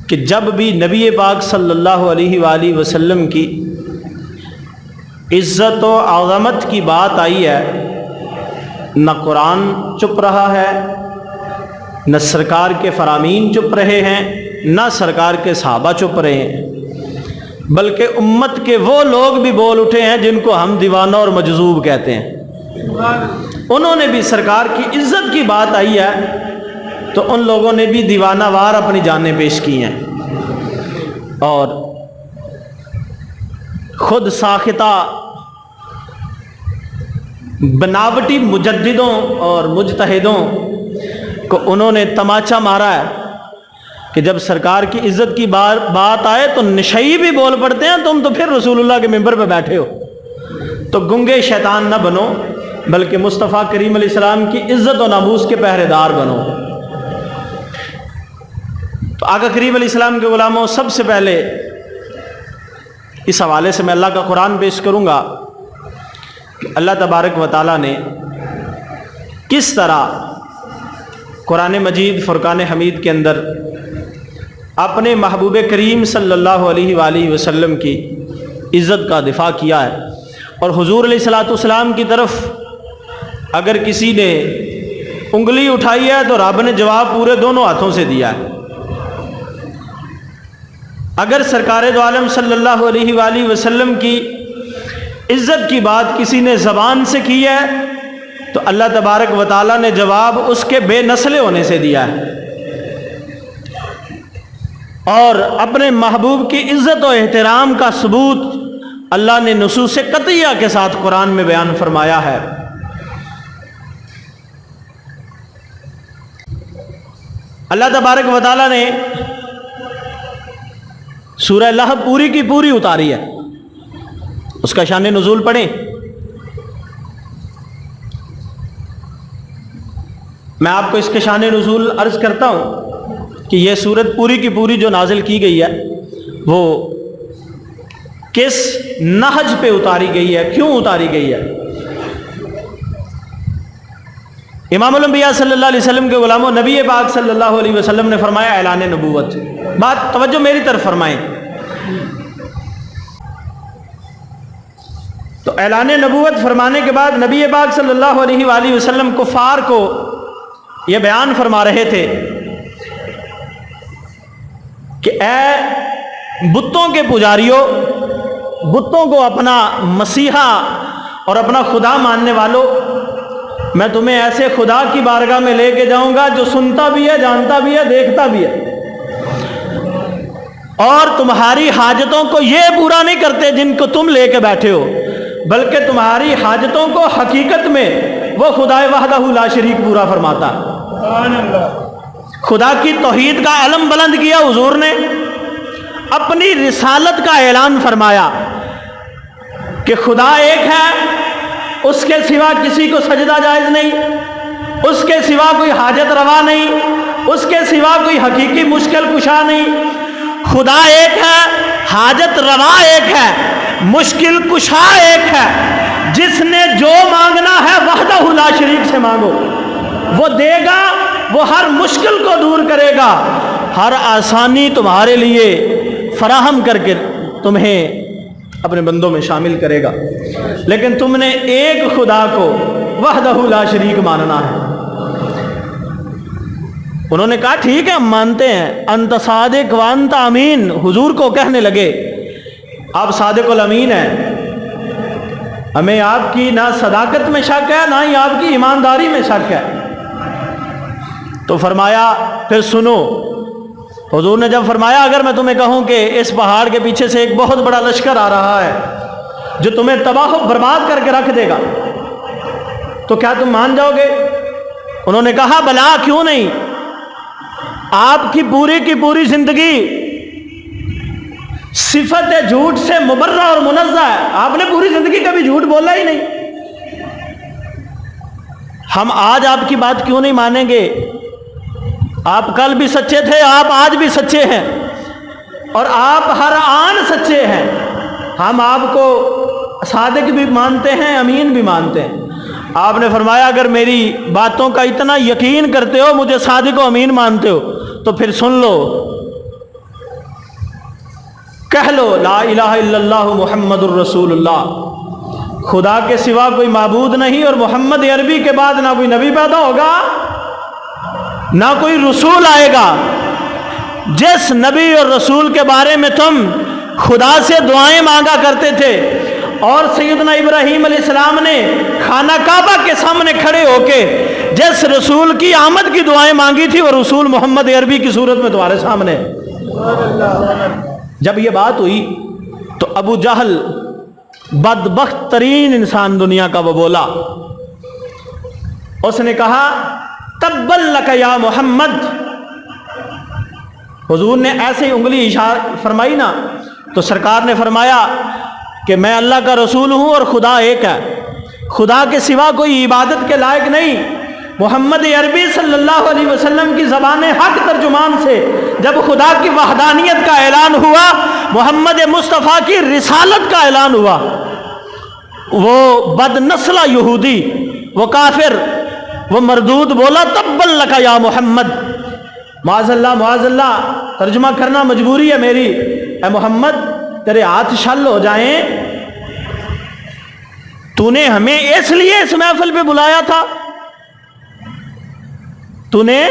کہ جب بھی نبی پاک صلی اللہ علیہ وآلہ وسلم کی عزت و عظمت کی بات آئی ہے، نہ قرآن چپ رہا ہے، نہ سرکار کے فرامین چپ رہے ہیں، نہ سرکار کے صحابہ چپ رہے ہیں، بلکہ امت کے وہ لوگ بھی بول اٹھے ہیں جن کو ہم دیوانہ اور مجذوب کہتے ہیں۔ انہوں نے بھی سرکار کی عزت کی بات آئی ہے تو ان لوگوں نے بھی دیوانہ وار اپنی جانیں پیش کی ہیں، اور خود ساختہ بناوٹی مجددوں اور مجتہدوں کو انہوں نے تماچا مارا ہے کہ جب سرکار کی عزت کی بات آئے تو نشئی بھی بول پڑتے ہیں، تم تو پھر رسول اللہ کے ممبر پہ بیٹھے ہو۔ تو گنگے شیطان نہ بنو، بلکہ مصطفیٰ کریم علیہ السلام کی عزت و ناموس کے پہرے دار بنو۔ تو آقا کریم علیہ السلام کے غلاموں، سب سے پہلے اس حوالے سے میں اللہ کا قرآن پیش کروں گا کہ اللہ تبارک و تعالیٰ نے کس طرح قرآن مجید فرقان حمید کے اندر اپنے محبوب کریم صلی اللہ علیہ وآلہ وسلم کی عزت کا دفاع کیا ہے، اور حضور علیہ الصلوۃ والسلام کی طرف اگر کسی نے انگلی اٹھائی ہے تو رب نے جواب پورے دونوں ہاتھوں سے دیا ہے۔ اگر سرکار دو عالم صلی اللہ علیہ وآلہ وسلم کی عزت کی بات کسی نے زبان سے کی ہے تو اللہ تبارک و تعالیٰ نے جواب اس کے بے نسل ہونے سے دیا ہے، اور اپنے محبوب کی عزت و احترام کا ثبوت اللہ نے نصوص قطعیہ کے ساتھ قرآن میں بیان فرمایا ہے۔ اللہ تبارک و تعالیٰ نے سورہ لہب پوری کی پوری اتاری ہے، اس کا شان نزول پڑھیں۔ میں آپ کو اس کے شان نزول عرض کرتا ہوں کہ یہ سورت پوری کی پوری جو نازل کی گئی ہے وہ کس نہج پہ اتاری گئی ہے، کیوں اتاری گئی ہے۔ امام الانبیاء صلی اللہ علیہ وسلم کے غلاموں، نبی پاک صلی اللہ علیہ وسلم نے فرمایا اعلان نبوت۔ بات توجہ میری طرف فرمائیں۔ تو اعلان نبوت فرمانے کے بعد نبی پاک صلی اللہ علیہ وآلہ وسلم کفار کو یہ بیان فرما رہے تھے کہ اے بتوں کے پجاریوں، بتوں کو اپنا مسیحا اور اپنا خدا ماننے والوں، میں تمہیں ایسے خدا کی بارگاہ میں لے کے جاؤں گا جو سنتا بھی ہے، جانتا بھی ہے، دیکھتا بھی ہے، اور تمہاری حاجتوں کو یہ پورا نہیں کرتے جن کو تم لے کے بیٹھے ہو، بلکہ تمہاری حاجتوں کو حقیقت میں وہ خدا وحدہ لا شریک پورا فرماتا۔ خدا کی توحید کا علم بلند کیا حضور نے، اپنی رسالت کا اعلان فرمایا کہ خدا ایک ہے، اس کے سوا کسی کو سجدہ جائز نہیں، اس کے سوا کوئی حاجت روا نہیں، اس کے سوا کوئی حقیقی مشکل کشا نہیں۔ خدا ایک ہے، حاجت روا ایک ہے، مشکل کشا ایک ہے، جس نے جو مانگنا ہے وحدہ لا شریک سے مانگو، وہ دے گا، وہ ہر مشکل کو دور کرے گا، ہر آسانی تمہارے لیے فراہم کر کے تمہیں اپنے بندوں میں شامل کرے گا۔ لیکن تم نے ایک خدا کو وحدہ لا شریک ماننا ہے۔ انہوں نے کہا ٹھیک ہے ہم مانتے ہیں، انت صادق وانت امین، حضور کو کہنے لگے آپ صادق الامین ہیں، ہمیں آپ کی نہ صداقت میں شک ہے نہ ہی آپ کی ایمانداری میں شک ہے۔ تو فرمایا پھر سنو، حضور نے جب فرمایا اگر میں تمہیں کہوں کہ اس پہاڑ کے پیچھے سے ایک بہت بڑا لشکر آ رہا ہے جو تمہیں تباہ و برباد کر کے رکھ دے گا تو کیا تم مان جاؤ گے؟ انہوں نے کہا بلا، کیوں نہیں، آپ کی پوری زندگی صفت جھوٹ سے مبرہ اور منزہ ہے، آپ نے پوری زندگی کبھی جھوٹ بولا ہی نہیں، ہم آج آپ کی بات کیوں نہیں مانیں گے؟ آپ کل بھی سچے تھے، آپ آج بھی سچے ہیں، اور آپ ہر آن سچے ہیں، ہم آپ کو صادق بھی مانتے ہیں، امین بھی مانتے ہیں۔ آپ نے فرمایا اگر میری باتوں کا اتنا یقین کرتے ہو، مجھے صادق و امین مانتے ہو، تو پھر سن لو کہہ لو لا الہ الا اللہ محمد الرسول اللہ، خدا کے سوا کوئی معبود نہیں، اور محمد عربی کے بعد نہ کوئی نبی پیدا ہوگا نہ کوئی رسول آئے گا۔ جس نبی اور رسول کے بارے میں تم خدا سے دعائیں مانگا کرتے تھے، اور سیدنا ابراہیم علیہ السلام نے خانہ کعبہ کے سامنے کھڑے ہو کے جس رسول کی آمد کی دعائیں مانگی تھی، وہ رسول محمد عربی کی صورت میں تمہارے سامنے۔ جب یہ بات ہوئی تو ابو جہل بدبخت ترین انسان دنیا کا وہ بولا، اس نے کہا تبا لک یا محمد۔ حضور نے ایسے ہی انگلی اشارہ فرمائی نا، تو سرکار نے فرمایا کہ میں اللہ کا رسول ہوں اور خدا ایک ہے، خدا کے سوا کوئی عبادت کے لائق نہیں۔ محمد عربی صلی اللہ علیہ وسلم کی زبان حق ترجمان سے جب خدا کی وحدانیت کا اعلان ہوا، محمد مصطفیٰ کی رسالت کا اعلان ہوا، وہ بد نسلہ یہودی، وہ کافر، وہ مردود بولا تبا لک یا محمد۔ معاذ اللہ ترجمہ کرنا مجبوری ہے میری، اے محمد تیرے ہاتھ شل ہو جائیں، تو نے ہمیں اس لیے اس محفل پہ بلایا تھا، تو نے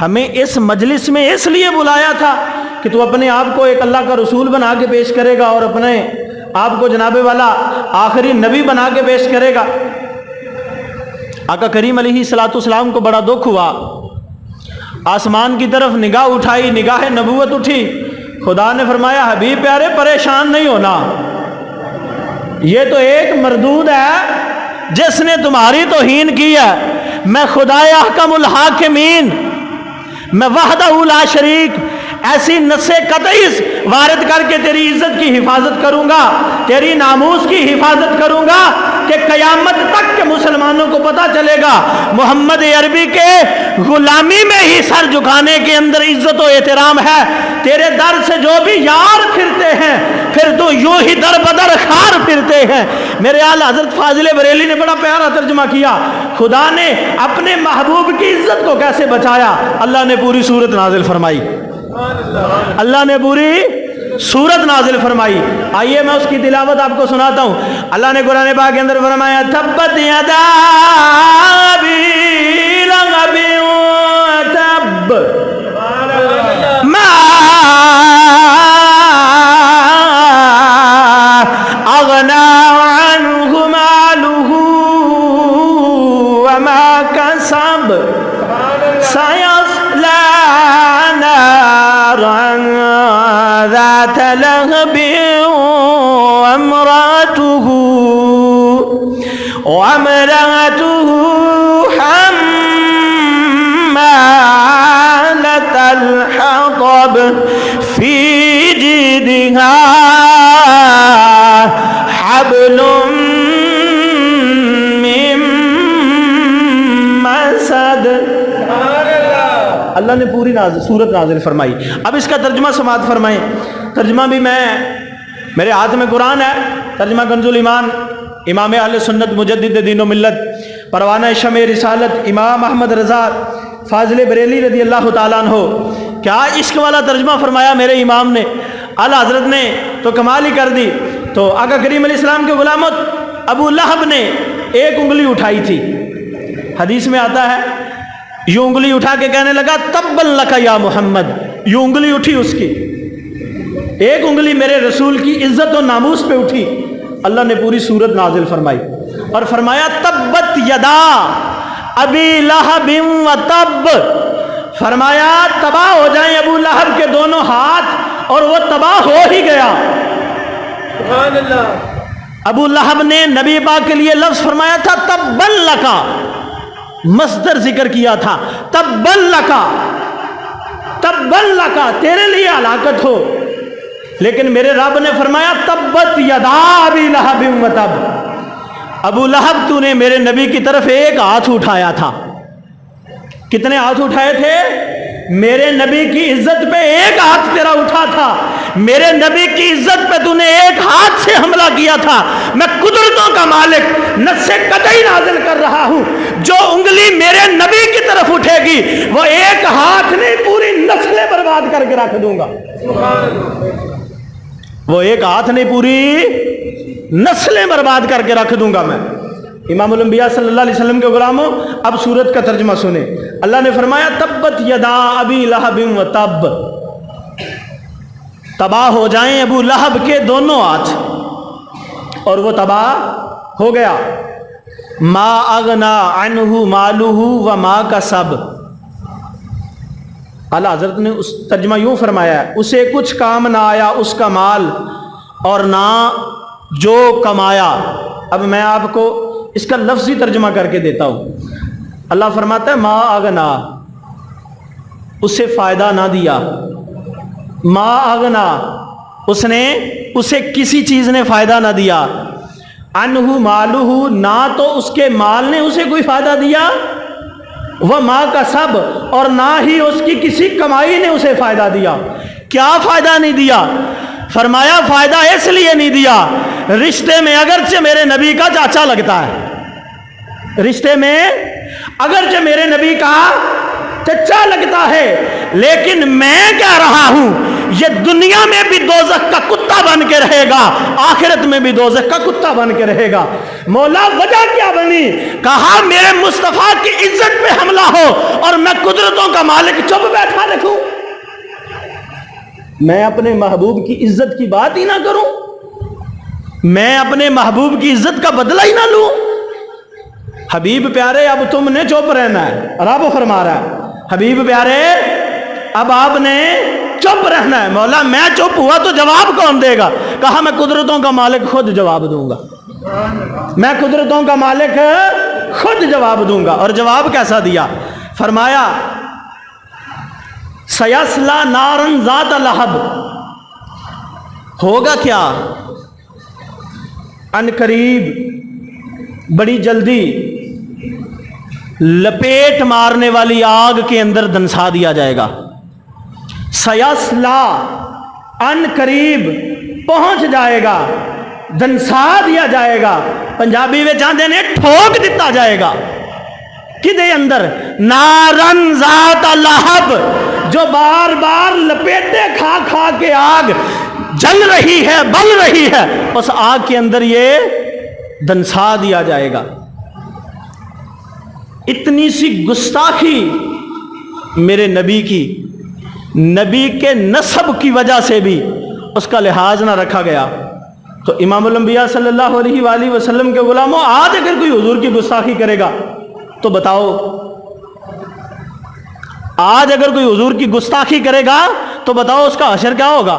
ہمیں اس مجلس میں اس لیے بلایا تھا کہ تو اپنے آپ کو ایک اللہ کا رسول بنا کے پیش کرے گا اور اپنے آپ کو جناب والا آخری نبی بنا کے پیش کرے گا۔ آقا کریم علیہ الصلوۃ والسلام کو بڑا دکھ ہوا، آسمان کی طرف نگاہ اٹھائی، نگاہ نبوت اٹھی، خدا نے فرمایا حبیب پیارے پریشان نہیں ہونا، یہ تو ایک مردود ہے جس نے تمہاری توہین کی ہے، میں خدا احکم الحاکمین، میں وحدہ لا شریک ایسی نص قطعی وارد کر کے تیری عزت کی حفاظت کروں گا، تیری ناموس کی حفاظت کروں گا کہ قیامت تک کے مسلمانوں کو پتہ چلے گا محمد عربی کے غلامی میں ہی سر جھکانے کے اندر عزت و احترام ہے۔ تیرے در سے جو بھی یار پھرتے ہیں پھر تو یوں ہی در بدر خار پھرتے ہیں۔ میرے اعلی حضرت فاضل بریلی نے بڑا پیارا ترجمہ کیا، خدا نے اپنے محبوب کی عزت کو کیسے بچایا، اللہ نے پوری سورت نازل فرمائی، اللہ نے پوری سورت نازل فرمائی۔ آئیے میں اس کی تلاوت آپ کو سناتا ہوں۔ اللہ نے قرآن پاک کے اندر فرمایا تبت یدا ابی لہب وتب ما اغنى عنه ماله وما كسب سيصلى نارا ذات لهب وامرأته حمالة الحطب في جيدها حبل من مسد۔ اللہ نے پوری سورت نازل فرمائی۔ اب اس کا ترجمہ سماعت فرمائیں۔ ترجمہ بھی میرے ہاتھ میں قرآن ہے، ترجمہ کنز الایمان امام اہل سنت مجدد دین و ملت پروانہ شمع رسالت امام احمد رضا فاضل بریلی رضی اللہ تعالیٰ عنہ۔ کیا عشق والا ترجمہ فرمایا میرے امام نے، اعلی حضرت نے تو کمال ہی کر دی۔ تو آقا کریم علیہ السلام کے غلامت ابو لہب نے ایک انگلی اٹھائی تھی، حدیث میں آتا ہے یوں انگلی اٹھا کے کہنے لگا تبا لک یا محمد، یوں انگلی اٹھی اس کی، ایک انگلی میرے رسول کی عزت و ناموس پہ اٹھی۔ اللہ نے پوری سورت نازل فرمائی اور فرمایا تبت یدا ابی لہب وتب، فرمایا تباہ ہو جائیں ابو لہب کے دونوں ہاتھ، اور وہ تباہ ہو ہی گیا۔ سبحان اللہ۔ ابو لہب نے نبی پاک کے لیے لفظ فرمایا تھا تبا لک، مصدر ذکر کیا تھا تبا لک، تبا لک تیرے لیے ہلاکت ہو، لیکن میرے رب نے فرمایا تبت یدا ابی لہب وتب، ابو لہب تو نے میرے نبی کی طرف ایک ہاتھ اٹھایا تھا۔ کتنے ہاتھ اٹھائے تھے؟ میرے نبی کی عزت پہ ایک ہاتھ تیرا اٹھا تھا، میرے نبی کی عزت پہ تو نے ایک ہاتھ سے حملہ کیا تھا۔ میں قدرتوں کا مالک نص قطعی نازل کر رہا ہوں، جو انگلی میرے نبی کی طرف اٹھے گی وہ ایک ہاتھ نہیں پوری نسلیں برباد کر کے رکھ دوں گا۔ وہ ایک ہاتھ نہیں پوری نسلیں برباد کر کے رکھ دوں گا میں۔ امام الانبیاء صلی اللہ علیہ وسلم کے غلاموں، اب سورت کا ترجمہ سنیں۔ اللہ نے فرمایا تبت یدا ابی لہب و تب، تباہ ہو جائیں ابو لہب کے دونوں ہاتھ، اور وہ تباہ ہو گیا۔ ما اغنا عنہ مالہ و ما کسب، اعلیٰ حضرت نے اس ترجمہ یوں فرمایا ہے، اسے کچھ کام نہ آیا اس کا مال اور نہ جو کمایا۔ اب میں آپ کو اس کا لفظی ترجمہ کر کے دیتا ہوں۔ اللہ فرماتا ہے ما اغنا، اسے فائدہ نہ دیا، ما اغنا، اسے کسی چیز نے فائدہ نہ دیا، عنہ مالہ، نہ تو اس کے مال نے اسے کوئی فائدہ دیا، وہ ماں کا سب، اور نہ ہی اس کی کسی کمائی نے اسے فائدہ دیا۔ کیا فائدہ نہیں دیا؟ فرمایا فائدہ اس لیے نہیں دیا، رشتے میں اگرچہ میرے نبی کا چاچا لگتا ہے، رشتے میں اگرچہ میرے نبی کا چچا لگتا ہے، لیکن میں کہہ رہا ہوں یہ دنیا میں بھی دوزخ کا کتا بن کے رہے گا، آخرت میں بھی دوزخ کا کتا بن کے رہے گا۔ مولا وجہ کیا بنی؟ کہا میرے مصطفیٰ کی عزت پہ حملہ ہو اور میں قدرتوں کا مالک چپ بیٹھا رکھوں، میں اپنے محبوب کی عزت کی بات ہی نہ کروں، میں اپنے محبوب کی عزت کا بدلہ ہی نہ لوں۔ حبیب پیارے اب تم نے چپ رہنا ہے، رب فرما رہا ہے حبیب پیارے اب آپ نے چپ رہنا ہے۔ مولا میں چپ ہوا تو جواب کون دے گا؟ کہا میں قدرتوں کا مالک خود جواب دوں گا، میں قدرتوں کا مالک خود جواب دوں گا۔ اور جواب کیسا دیا؟ فرمایا سیصلی نارا ذات لہب، ہوگا کیا؟ ان قریب بڑی جلدی لپیٹ مارنے والی آگ کے اندر دنسا دیا جائے گا۔ سیصلی، ان قریب پہنچ جائے گا، دنسا دیا جائے گا، پنجابی میں چاہتے نے ٹھوک دیتا جائے گا۔ کدے اندر؟ نارن ذات لہب، جو بار بار لپیٹے کھا کھا کے آگ جل رہی ہے، بل رہی ہے، اس آگ کے اندر یہ دنسا دیا جائے گا۔ اتنی سی گستاخی میرے نبی کی، نبی کے نسب کی وجہ سے بھی اس کا لحاظ نہ رکھا گیا۔ تو امام الانبیاء صلی اللہ علیہ وآلہ وسلم کے غلاموں، آج اگر کوئی حضور کی گستاخی کرے گا تو بتاؤ، آج اگر کوئی حضور کی گستاخی کرے گا تو بتاؤ اس کا حشر کیا ہوگا؟